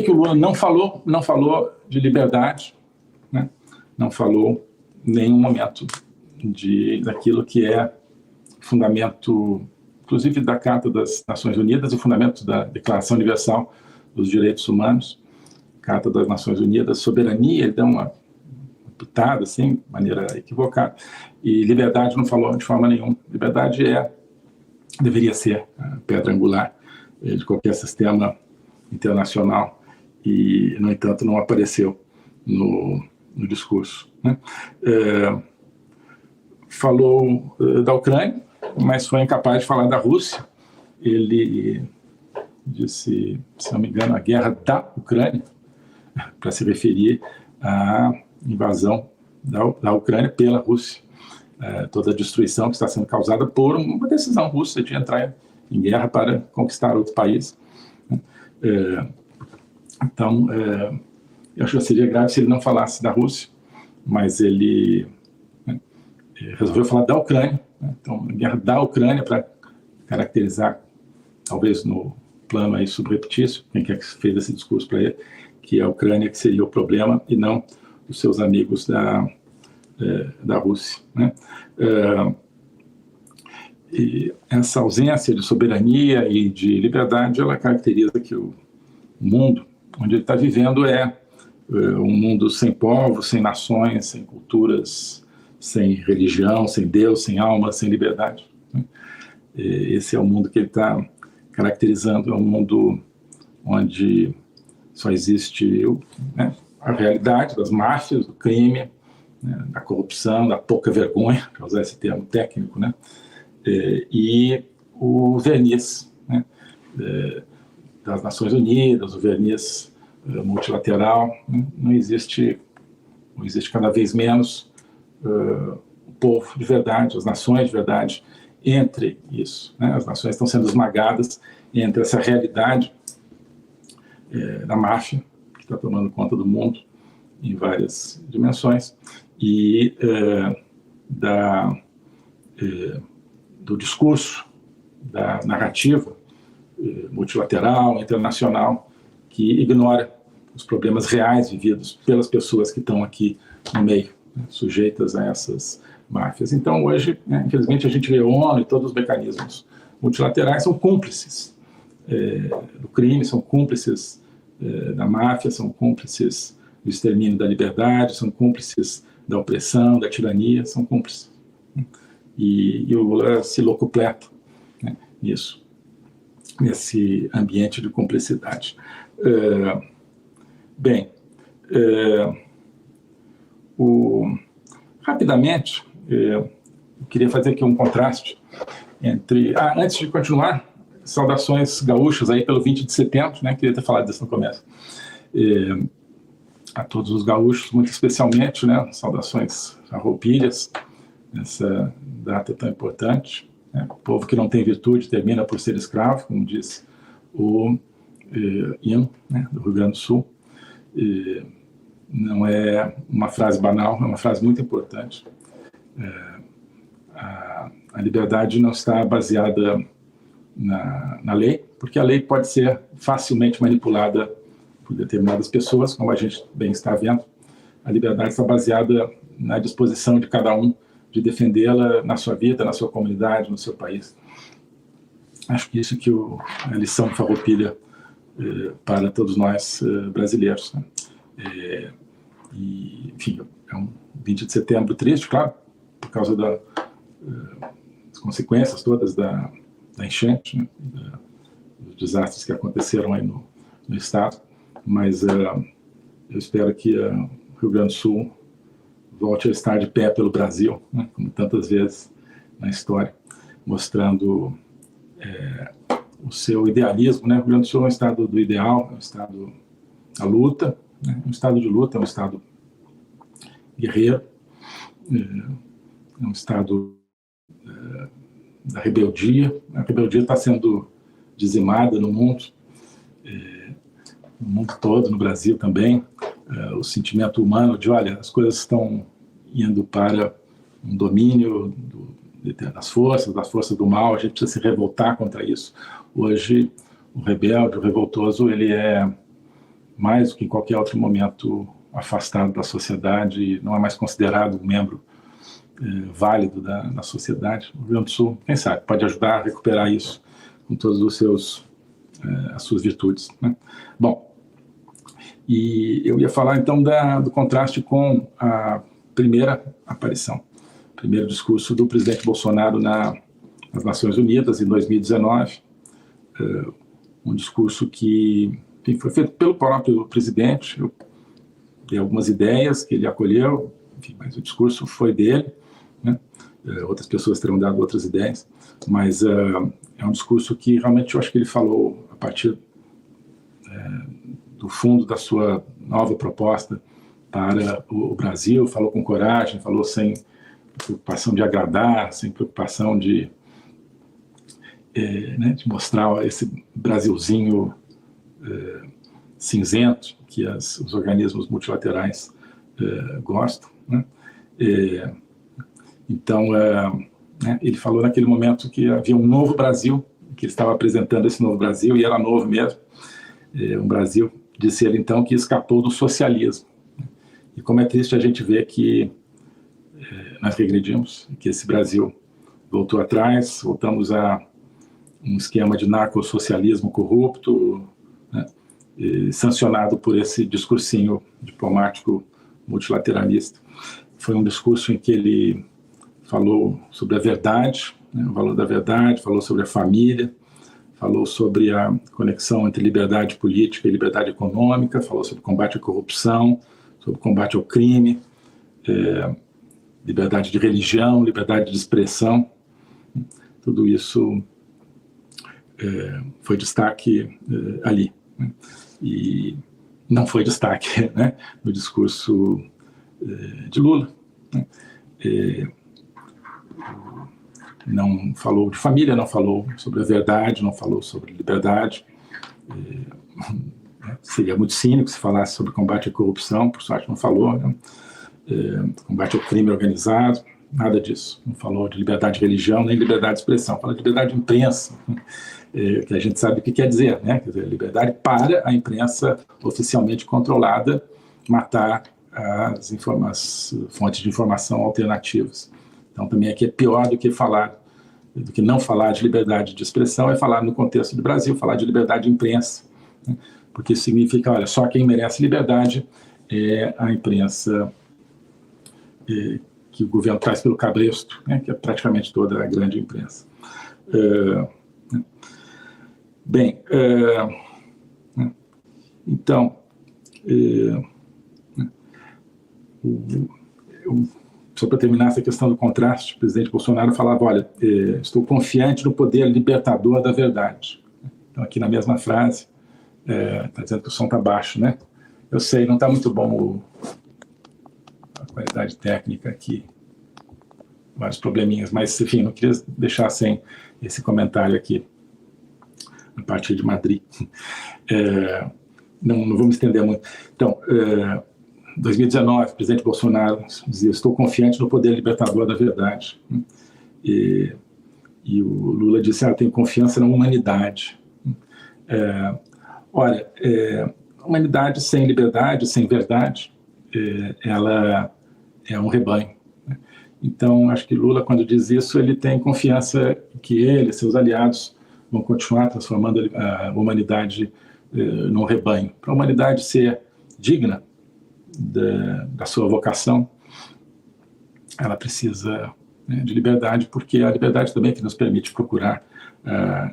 que o Lula não falou? Não falou de liberdade, né? Não falou em nenhum momento daquilo que é fundamento, inclusive da Carta das Nações Unidas e fundamento da Declaração Universal dos Direitos Humanos, Carta das Nações Unidas, soberania, ele dá uma pitada, assim, de maneira equivocada, e liberdade não falou de forma nenhuma. Liberdade deveria ser a pedra angular de qualquer sistema internacional e, no entanto, não apareceu no discurso, né? Falou da Ucrânia, mas foi incapaz de falar da Rússia. Ele disse, se não me engano, a guerra da Ucrânia, para se referir à invasão da Ucrânia pela Rússia. Toda a destruição que está sendo causada por uma decisão russa de entrar em guerra para conquistar outro país. Então, eu acho que seria grave se ele não falasse da Rússia, mas ele resolveu falar da Ucrânia, né? Então, a guerra da Ucrânia, para caracterizar, talvez no plano aí subreptício, quem quer que fez esse discurso para ele, que a Ucrânia que seria o problema e não os seus amigos da Rússia, né? E essa ausência de soberania e de liberdade, ela caracteriza que o mundo onde ele está vivendo é um mundo sem povos, sem nações, sem culturas, sem religião, sem Deus, sem alma, sem liberdade, né? Esse é o mundo que ele está caracterizando, é um mundo onde só existe, né, a realidade das máfias, do crime, né, da corrupção, da pouca vergonha, para usar esse termo técnico, né, e o verniz, né, das Nações Unidas, o verniz multilateral, né, não existe cada vez menos o povo de verdade, as nações de verdade, entre isso, né, as nações estão sendo esmagadas entre essa realidade da máfia, que está tomando conta do mundo em várias dimensões, e do discurso, da narrativa multilateral, internacional, que ignora os problemas reais vividos pelas pessoas que estão aqui no meio, né, sujeitas a essas máfias. Então, hoje, né, infelizmente, a gente vê a ONU e todos os mecanismos multilaterais são cúmplices do crime, são cúmplices da máfia, são cúmplices do extermínio da liberdade, são cúmplices da opressão, da tirania, são cúmplices. E o Lula se locupleta, né, nisso, nesse ambiente de cumplicidade. Rapidamente, eu queria fazer aqui um contraste entre... antes de continuar, saudações gaúchas aí pelo 20 de setembro, né? Queria ter falado disso no começo. A todos os gaúchos, muito especialmente, né? Saudações farroupilhas, nessa data tão importante, né? O povo que não tem virtude termina por ser escravo, como diz o hino, né, do Rio Grande do Sul. Não é uma frase banal, é uma frase muito importante. A liberdade não está baseada na lei, porque a lei pode ser facilmente manipulada por determinadas pessoas, como a gente bem está vendo. A liberdade está baseada na disposição de cada um de defendê-la na sua vida, na sua comunidade, no seu país. Acho que isso que a lição farroupilha para todos nós brasileiros, né? Enfim, é um 20 de setembro triste, claro, por causa das consequências todas da enchente, né, dos desastres que aconteceram aí no estado, mas eu espero que o Rio Grande do Sul volte a estar de pé pelo Brasil, né, como tantas vezes na história, mostrando o seu idealismo, né? O Rio Grande do Sul é um estado do ideal, é um estado da luta, né? Um estado de luta, é um estado guerreiro, é um estado da rebeldia. A rebeldia está sendo dizimada no mundo todo, no Brasil também. O sentimento humano de, olha, as coisas estão indo para um domínio das forças do mal, a gente precisa se revoltar contra isso. Hoje, o rebelde, o revoltoso, ele é mais do que em qualquer outro momento, afastado da sociedade, não é mais considerado um membro válido da sociedade. O Rio Grande do Sul, quem sabe, pode ajudar a recuperar isso com todas as suas virtudes, né? Bom, e eu ia falar então do contraste com a primeira aparição, o primeiro discurso do presidente Bolsonaro nas Nações Unidas, em 2019, um discurso que, enfim, foi feito pelo próprio presidente. Eu dei algumas ideias que ele acolheu, enfim, mas o discurso foi dele, né? Outras pessoas terão dado outras ideias, mas é um discurso que realmente eu acho que ele falou a partir do fundo da sua nova proposta para o Brasil, falou com coragem, falou sem preocupação de agradar, sem preocupação de mostrar esse Brasilzinho cinzento que os organismos multilaterais gostam, né? Então, ele falou naquele momento que havia um novo Brasil, que ele estava apresentando esse novo Brasil, e era novo mesmo, um Brasil, disse ele então, que escapou do socialismo. E como é triste a gente ver que nós regredimos, que esse Brasil voltou atrás, voltamos a um esquema de narcossocialismo corrupto, né, sancionado por esse discursinho diplomático multilateralista. Foi um discurso em que ele falou sobre a verdade, né, o valor da verdade, falou sobre a família, falou sobre a conexão entre liberdade política e liberdade econômica, falou sobre combate à corrupção, sobre combate ao crime, liberdade de religião, liberdade de expressão. Tudo isso foi destaque ali, né? E não foi destaque, né, no discurso de Lula, né? Não falou de família, não falou sobre a verdade, não falou sobre liberdade. Seria muito cínico se falasse sobre combate à corrupção, por sorte não falou, né? Combate ao crime organizado, nada disso. Não falou de liberdade de religião, nem liberdade de expressão. Falou de liberdade de imprensa, que a gente sabe o que quer dizer, né? Quer dizer, liberdade para a imprensa oficialmente controlada matar as fontes de informação alternativas. Então, também aqui é pior do que não falar de liberdade de expressão, é falar no contexto do Brasil, falar de liberdade de imprensa, né? Porque isso significa, olha, só quem merece liberdade é a imprensa que o governo traz pelo cabresto, né? Que é praticamente toda a grande imprensa. Bem, então, só para terminar essa questão do contraste, o presidente Bolsonaro falava, olha, estou confiante no poder libertador da verdade. Então, aqui na mesma frase, está dizendo que o som está baixo, né? Eu sei, não está muito bom a qualidade técnica aqui, vários probleminhas, mas, enfim, não queria deixar sem esse comentário aqui, a partir de Madrid. Não vou me estender muito. Então, 2019, o presidente Bolsonaro dizia, estou confiante no poder libertador da verdade. E o Lula disse, tenho confiança na humanidade. Olha, humanidade sem liberdade, sem verdade, ela é um rebanho. Então, acho que Lula, quando diz isso, ele tem confiança que ele e seus aliados vão continuar transformando a humanidade num rebanho. Para a humanidade ser digna da sua vocação, ela precisa, né, de liberdade, porque a liberdade também é que nos permite procurar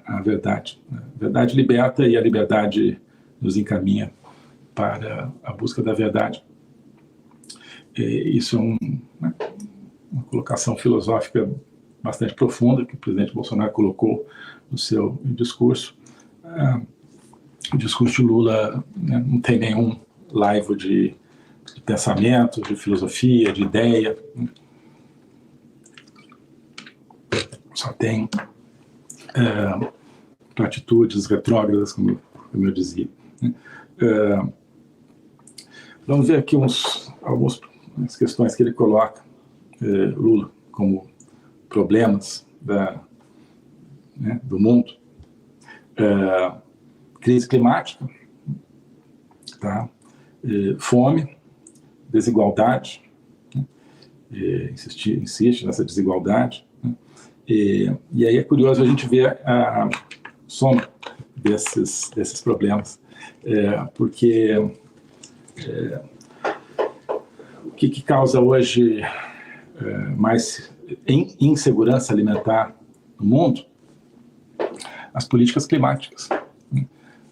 a verdade. A verdade liberta e a liberdade nos encaminha para a busca da verdade. Isso é uma colocação filosófica bastante profunda que o presidente Bolsonaro colocou no seu discurso. O discurso de Lula, né, não tem nenhum laivo de pensamento, de filosofia, de ideia. Só tem atitudes retrógradas, como eu dizia. Vamos ver aqui algumas questões que ele coloca, Lula, como problemas do mundo. Crise climática, tá? Fome, desigualdade, né? Insiste nessa desigualdade, né? E aí é curioso a gente ver a soma desses problemas, porque o que causa hoje mais insegurança alimentar no mundo? As políticas climáticas.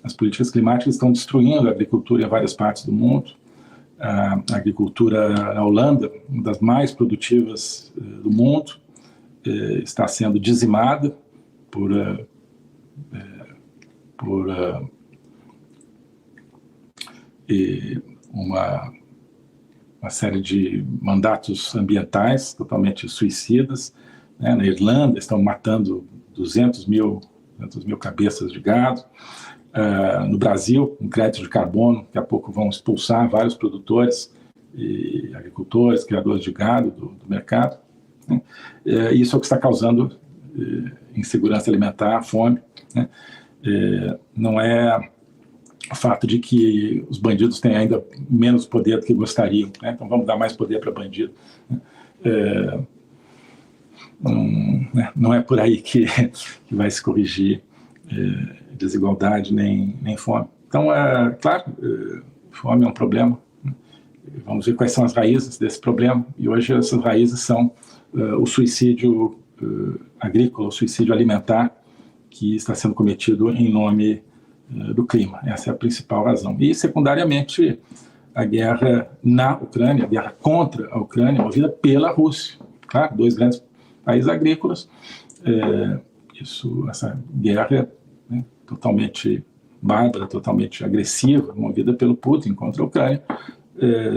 As políticas climáticas estão destruindo a agricultura em várias partes do mundo. A agricultura na Holanda, uma das mais produtivas do mundo, está sendo dizimada por uma série de mandatos ambientais totalmente suicidas, né? Na Irlanda estão matando 200 mil cabeças de gado. No Brasil, um crédito de carbono, daqui a pouco vão expulsar vários produtores, e agricultores, criadores de gado do mercado, né? Isso é o que está causando insegurança alimentar, fome, né? Não é o fato de que os bandidos têm ainda menos poder do que gostariam, né? Então vamos dar mais poder para bandido, né? Não é por aí que vai se corrigir desigualdade nem fome. Então, claro, fome é um problema, né? Vamos ver quais são as raízes desse problema, e hoje essas raízes são o suicídio agrícola, o suicídio alimentar, que está sendo cometido em nome do clima. Essa é a principal razão. E, secundariamente, a guerra na Ucrânia, a guerra contra a Ucrânia, movida pela Rússia. Claro, dois grandes países agrícolas. Essa guerra, né, totalmente bárbara, totalmente agressiva, movida pelo Putin contra a Ucrânia,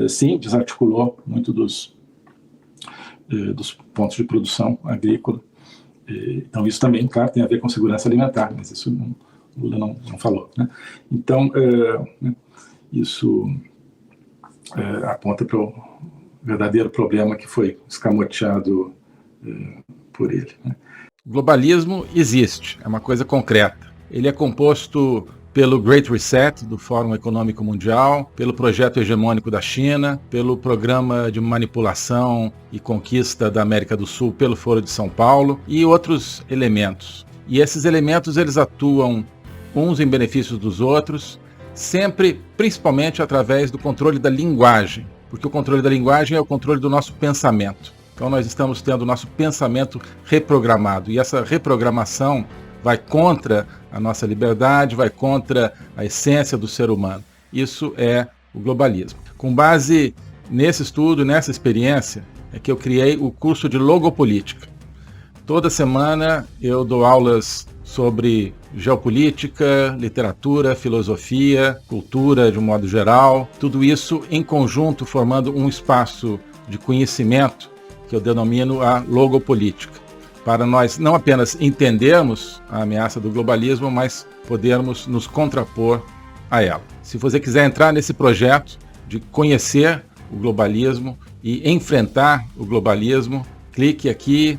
sim, desarticulou muito dos pontos de produção agrícola. Então, isso também, claro, tem a ver com segurança alimentar, mas isso o Lula não falou, né? Então, isso aponta para o verdadeiro problema que foi escamoteado por ele, né? O globalismo existe, é uma coisa concreta. Ele é composto pelo Great Reset, do Fórum Econômico Mundial, pelo projeto hegemônico da China, pelo programa de manipulação e conquista da América do Sul pelo Foro de São Paulo e outros elementos. E esses elementos, eles atuam uns em benefício dos outros, sempre, principalmente através do controle da linguagem, porque o controle da linguagem é o controle do nosso pensamento. Então nós estamos tendo o nosso pensamento reprogramado, e essa reprogramação vai contra a nossa liberdade, vai contra a essência do ser humano. Isso é o globalismo. Com base nesse estudo, nessa experiência, é que eu criei o curso de Logopolítica. Toda semana eu dou aulas sobre geopolítica, literatura, filosofia, cultura de um modo geral, tudo isso em conjunto formando um espaço de conhecimento que eu denomino a logopolítica, para nós não apenas entendermos a ameaça do globalismo, mas podermos nos contrapor a ela. Se você quiser entrar nesse projeto de conhecer o globalismo e enfrentar o globalismo, clique aqui